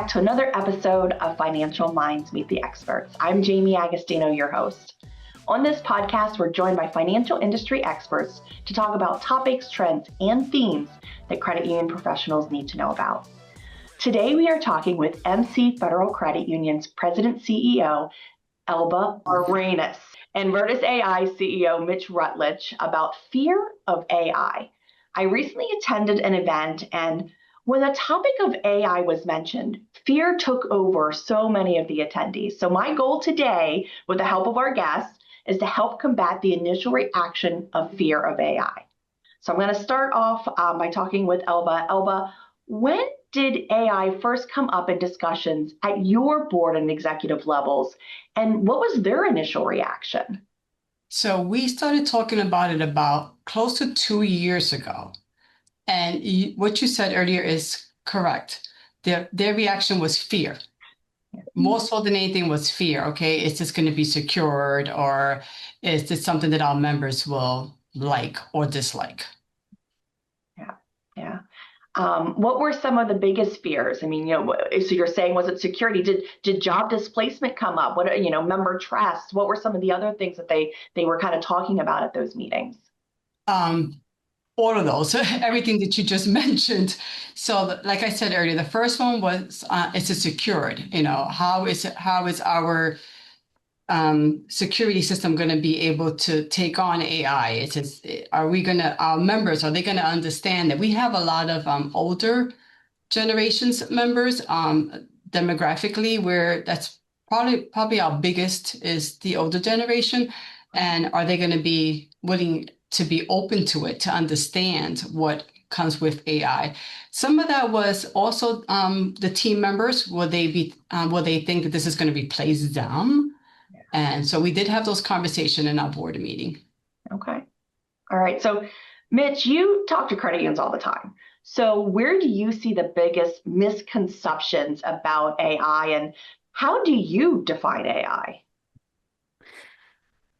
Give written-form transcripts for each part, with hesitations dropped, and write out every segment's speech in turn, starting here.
back to another episode of Financial Minds Meet the Experts. I'm Jaime Agostino, your host. On this podcast, we're joined by financial industry experts to talk about topics, trends, and themes that credit union professionals need to know about. Today, we are talking with MC Federal Credit Union's President CEO, Elba Arenas, and Vertice AI CEO, Mitch Rutledge, about fear of AI. I recently attended an event, and when the topic of AI was mentioned, fear took over so many of the attendees. So my goal today, with the help of our guests, is to help combat the initial reaction of fear of AI. So I'm going to start off by talking with Elba. Elba, when did AI first come up in discussions at your board and executive levels, and what was their initial reaction? So we started talking about it about close to 2 years ago. And what you said earlier is correct. Their reaction was fear. Most more than anything was fear. Okay, is this going to be secured, or is this something that our members will like or dislike? Yeah. What were some of the biggest fears? I mean, so you're saying, was it security? Did job displacement come up? What, member trust? What were some of the other things that they were kind of talking about at those meetings? All of those, everything that you just mentioned. So like I said earlier, the first one was, is it secured? How is our security system going to be able to take on AI? Our members, are they going to understand that we have a lot of older generations members demographically, where that's probably our biggest is the older generation. And are they going to be willing to be open to it, to understand what comes with AI? Some of that was also the team members. Will they think that this is going to replace them? And so we did have those conversations in our board meeting. Okay. All right. So Mitch, you talk to credit unions all the time. So where do you see the biggest misconceptions about AI, and how do you define AI?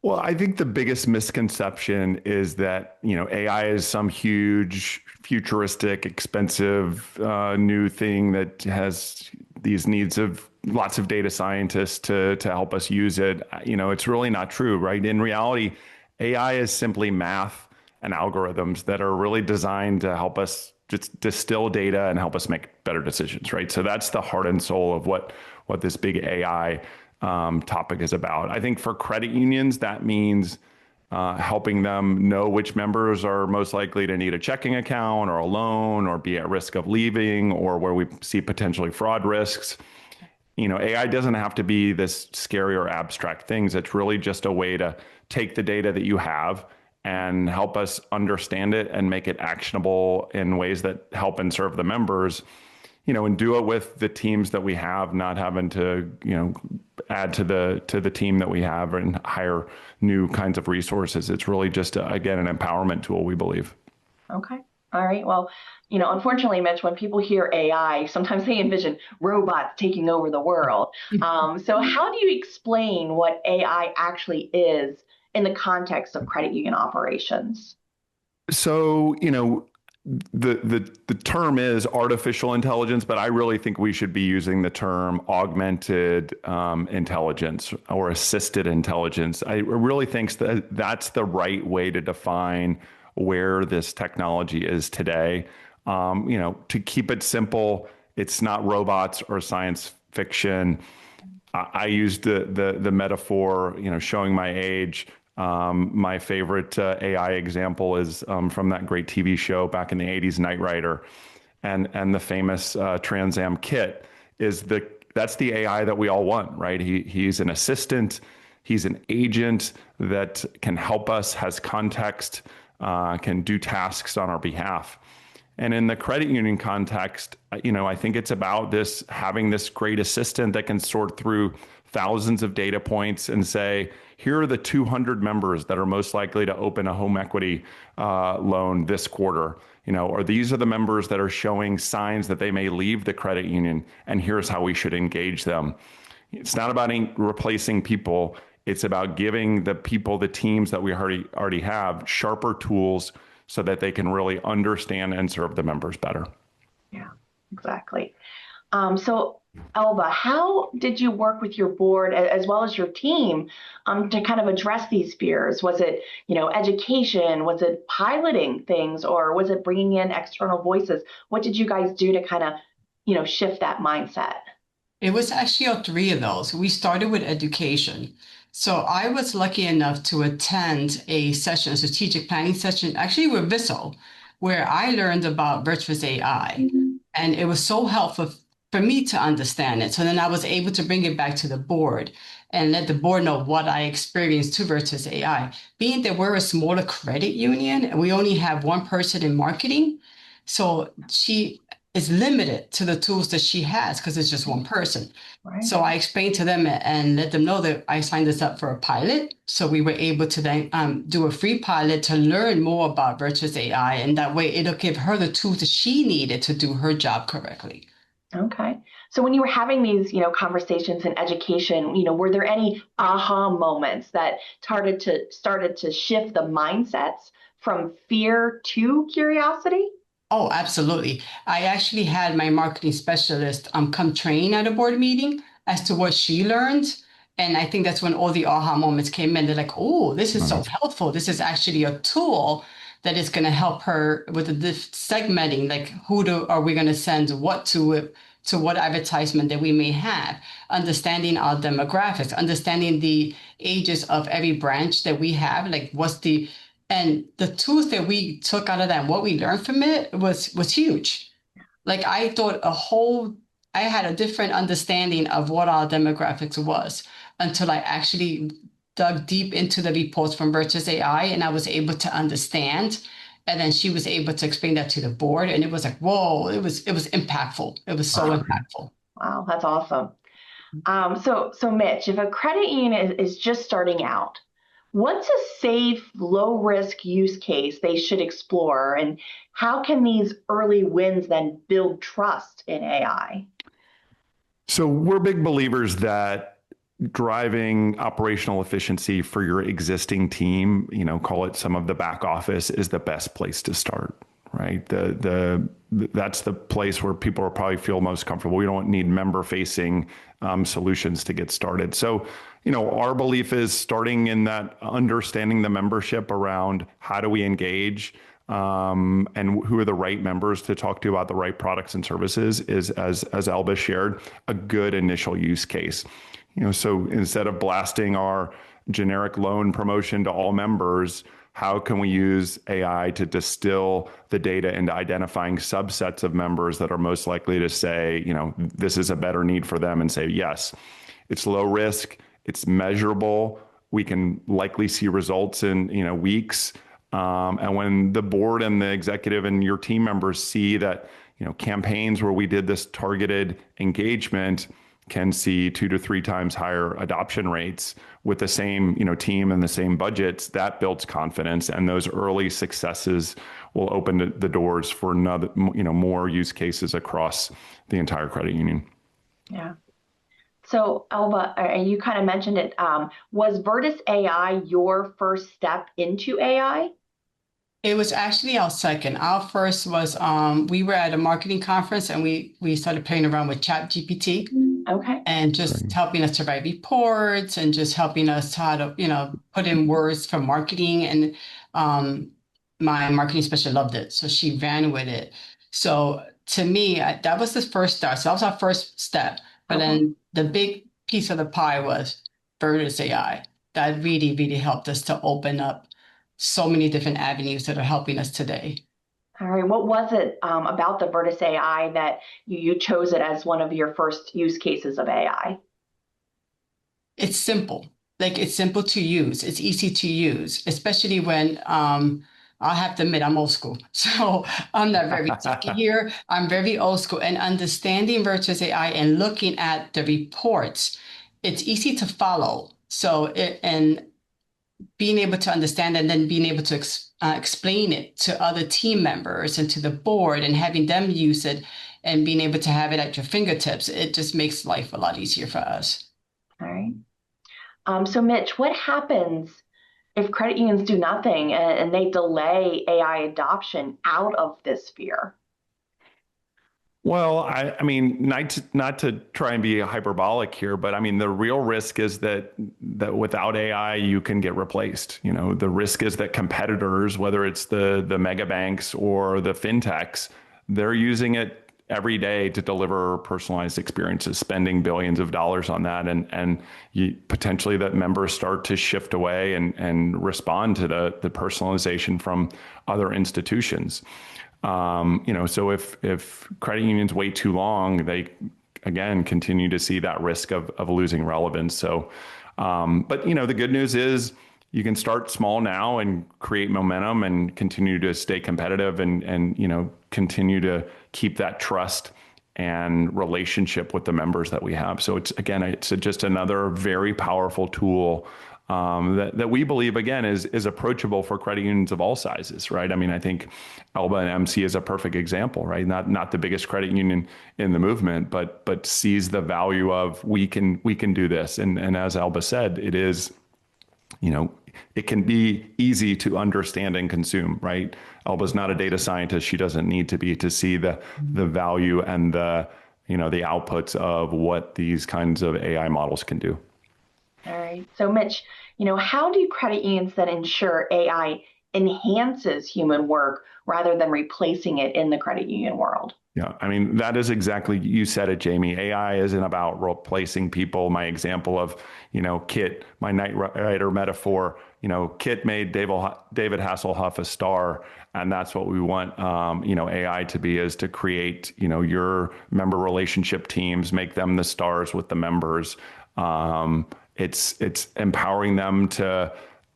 Well, I think the biggest misconception is that, AI is some huge, futuristic, expensive, new thing that has these needs of lots of data scientists to help us use it. It's really not true, right? In reality, AI is simply math and algorithms that are really designed to help us just distill data and help us make better decisions, right? So that's the heart and soul of what this big AI topic is about. I think for credit unions, that means helping them know which members are most likely to need a checking account or a loan or be at risk of leaving, or where we see potentially fraud risks. AI doesn't have to be this scary or abstract things. It's really just a way to take the data that you have and help us understand it and make it actionable in ways that help and serve the members. And do it with the teams that we have, not having to, add to the team that we have and hire new kinds of resources. It's really just, again, an empowerment tool, we believe. Okay. All right. Well, unfortunately, Mitch, when people hear AI, sometimes they envision robots taking over the world. So how do you explain what AI actually is in the context of credit union operations? So, the term is artificial intelligence, but I really think we should be using the term augmented intelligence or assisted intelligence. I really think that that's the right way to define where this technology is today. To keep it simple, it's not robots or science fiction. I used the metaphor, showing my age. My favorite AI example is from that great TV show back in the 80s, Knight Rider, and the famous Trans Am kit that's the AI that we all want, right? He's an assistant, he's an agent that can help us, has context, can do tasks on our behalf. And in the credit union context, I think it's about having this great assistant that can sort through thousands of data points and say, here are the 200 members that are most likely to open a home equity loan this quarter, or these are the members that are showing signs that they may leave the credit union, and here's how we should engage them. It's not about replacing people. It's about giving the people, the teams that we already have, sharper tools so that they can really understand and serve the members better. Yeah, exactly. So Elba, how did you work with your board as well as your team to kind of address these fears? Was it, education? Was it piloting things, or was it bringing in external voices? What did you guys do to kind of, shift that mindset? It was actually all three of those. We started with education. So I was lucky enough to attend a session, a strategic planning session, actually with Vissel, where I learned about Vertice AI. And it was so helpful for me to understand it. So then I was able to bring it back to the board and let the board know what I experienced to Vertice AI. Being that we're a smaller credit union and we only have one person in marketing, so she is limited to the tools that she has because it's just one person. Right. So I explained to them and let them know that I signed us up for a pilot. So we were able to then do a free pilot to learn more about Vertice AI. And that way it'll give her the tools that she needed to do her job correctly. Okay. So when you were having these, conversations in education, were there any aha moments that started to shift the mindsets from fear to curiosity? Oh, absolutely. I actually had my marketing specialist come train at a board meeting as to what she learned. And I think that's when all the aha moments came in. They're like, oh, this is so helpful. This is actually a tool that is going to help her with the segmenting, like are we going to send what to what advertisement that we may have, understanding our demographics, understanding the ages of every branch that we have, like and the tools that we took out of that, and what we learned from it was huge. Like I had a different understanding of what our demographics was until I actually dug deep into the reports from Vertice AI, and I was able to understand. And then she was able to explain that to the board, and it was like, whoa! It was impactful. It was so impactful. Wow, that's awesome. So Mitch, if a credit union is just starting out, what's a safe, low risk use case they should explore? And how can these early wins then build trust in AI? So we're big believers that driving operational efficiency for your existing team, call it some of the back office, is the best place to start, right? That's the place where people will probably feel most comfortable. We don't need member facing solutions to get started. So, our belief is starting in that understanding the membership around how do we engage, and who are the right members to talk to about the right products and services is, as Elba shared, a good initial use case. So instead of blasting our generic loan promotion to all members, how can we use AI to distill the data into identifying subsets of members that are most likely to say, this is a better need for them, and say, yes, it's low risk, it's measurable, we can likely see results in, weeks. And when the board and the executive and your team members see that, campaigns where we did this targeted engagement can see 2 to 3 times higher adoption rates with the same, team and the same budgets, that builds confidence. And those early successes will open the doors for another, more use cases across the entire credit union. Yeah. So Elba, you kind of mentioned it. Was Vertice AI your first step into AI? It was actually our second. Our first was we were at a marketing conference and we started playing around with Chat GPT. Okay. And just helping us to write reports and just helping us how to, put in words for marketing. And my marketing specialist loved it. So she ran with it. So to me, that was the first start. So that was our first step. But then the big piece of the pie was Vertice AI. That really, really helped us to open up so many different avenues that are helping us today. All right. What was it about the Vertice AI that you chose it as one of your first use cases of AI? It's simple. Like it's simple to use. It's easy to use, especially when I have to admit I'm old school. So I'm not very techy here. I'm very old school, and understanding Vertice AI and looking at the reports, it's easy to follow. And being able to understand and then being able to explain it to other team members and to the board and having them use it and being able to have it at your fingertips, it just makes life a lot easier for us. All right. So Mitch, what happens if credit unions do nothing and they delay AI adoption out of this fear? Well, I mean, not to try and be hyperbolic here, but I mean, the real risk is that without AI, you can get replaced. You know, the risk is that competitors, whether it's the mega banks or the fintechs, they're using it every day to deliver personalized experiences, spending billions of dollars on that, and potentially that members start to shift away and respond to the personalization from other institutions. So if credit unions wait too long, they again continue to see that risk of losing relevance. So, but the good news is you can start small now and create momentum and continue to stay competitive and continue to keep that trust and relationship with the members that we have. So it's just another very powerful tool that we believe, again, is approachable for credit unions of all sizes, right? I mean, I think Elba and MC is a perfect example, right? Not the biggest credit union in the movement, but sees the value of we can do this. And as Elba said, it is, it can be easy to understand and consume, right? Elba's not a data scientist. She doesn't need to be to see the value and the outputs of what these kinds of AI models can do. All right. So Mitch, how do credit unions then ensure AI enhances human work rather than replacing it in the credit union world? Yeah, I mean, that is exactly, you said it, Jamie. AI isn't about replacing people. My example of, Kit, my Knight Rider metaphor, Kit made David Hasselhoff a star. And that's what we want, AI to be, is to create, your member relationship teams, make them the stars with the members. It's empowering them to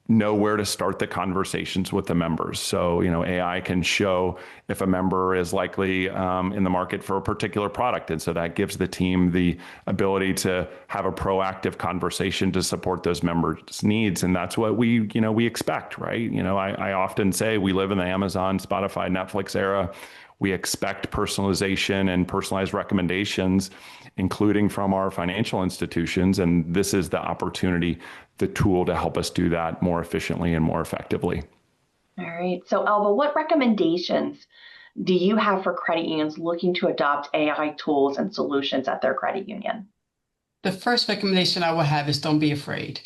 know where to start the conversations with the members. So, AI can show if a member is likely in the market for a particular product. And so that gives the team the ability to have a proactive conversation to support those members' needs. And that's what we expect, right? I often say we live in the Amazon, Spotify, Netflix era. We expect personalization and personalized recommendations, including from our financial institutions. And this is the opportunity, the tool to help us do that more efficiently and more effectively. All right. So Elba, what recommendations do you have for credit unions looking to adopt AI tools and solutions at their credit union? The first recommendation I will have is don't be afraid.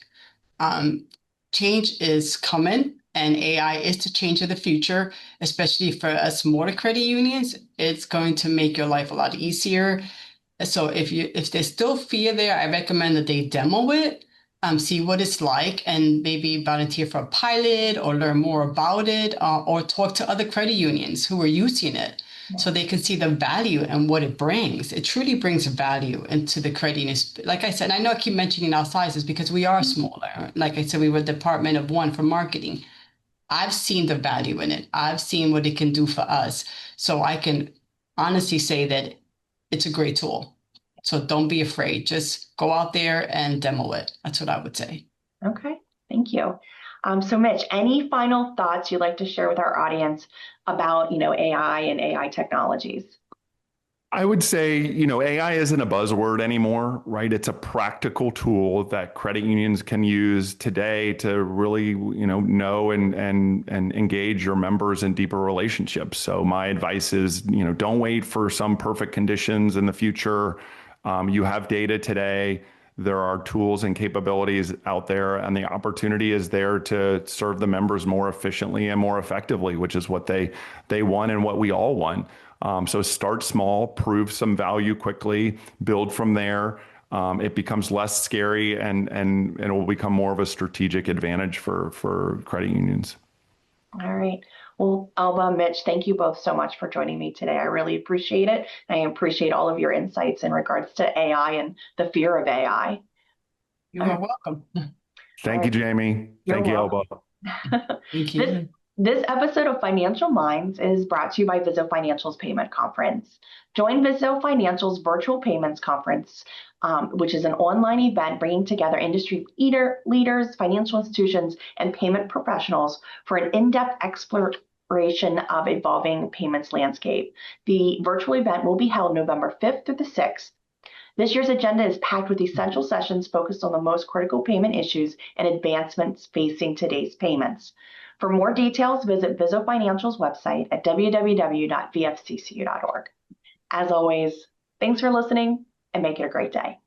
Change is coming. And AI is the change of the future, especially for us smaller credit unions. It's going to make your life a lot easier. So if there's still fear there, I recommend that they demo it, see what it's like, and maybe volunteer for a pilot or learn more about it, or talk to other credit unions who are using it, so they can see the value and what it brings. It truly brings value into the credit unions. Like I said, I know I keep mentioning our sizes because we are smaller. Like I said, we were a department of one for marketing. I've seen the value in it. I've seen what it can do for us. So I can honestly say that it's a great tool. So don't be afraid. Just go out there and demo it. That's what I would say. Okay, thank you. So Mitch, any final thoughts you'd like to share with our audience about, AI and AI technologies? I would say, AI isn't a buzzword anymore, right? It's a practical tool that credit unions can use today to really, know and engage your members in deeper relationships. So my advice is, don't wait for some perfect conditions in the future. You have data today. There are tools and capabilities out there, and the opportunity is there to serve the members more efficiently and more effectively, which is what they want and what we all want. So start small, prove some value quickly, build from there. It becomes less scary and it will become more of a strategic advantage for credit unions. All right. Well, Elba, Mitch, thank you both so much for joining me today. I really appreciate it. I appreciate all of your insights in regards to AI and the fear of AI. You are welcome. Thank you, Jamie. Thank you, Elba. Thank you. This episode of Financial Minds is brought to you by Vizzo Financial's Payment Conference. Join Vizzo Financial's Virtual Payments Conference, which is an online event bringing together industry leaders, financial institutions, and payment professionals for an in-depth exploration of evolving payments landscape. The virtual event will be held November 5th through the 6th. This year's agenda is packed with essential sessions focused on the most critical payment issues and advancements facing today's payments. For more details, visit Vizzo Financial's website at www.vfccu.org. As always, thanks for listening and make it a great day.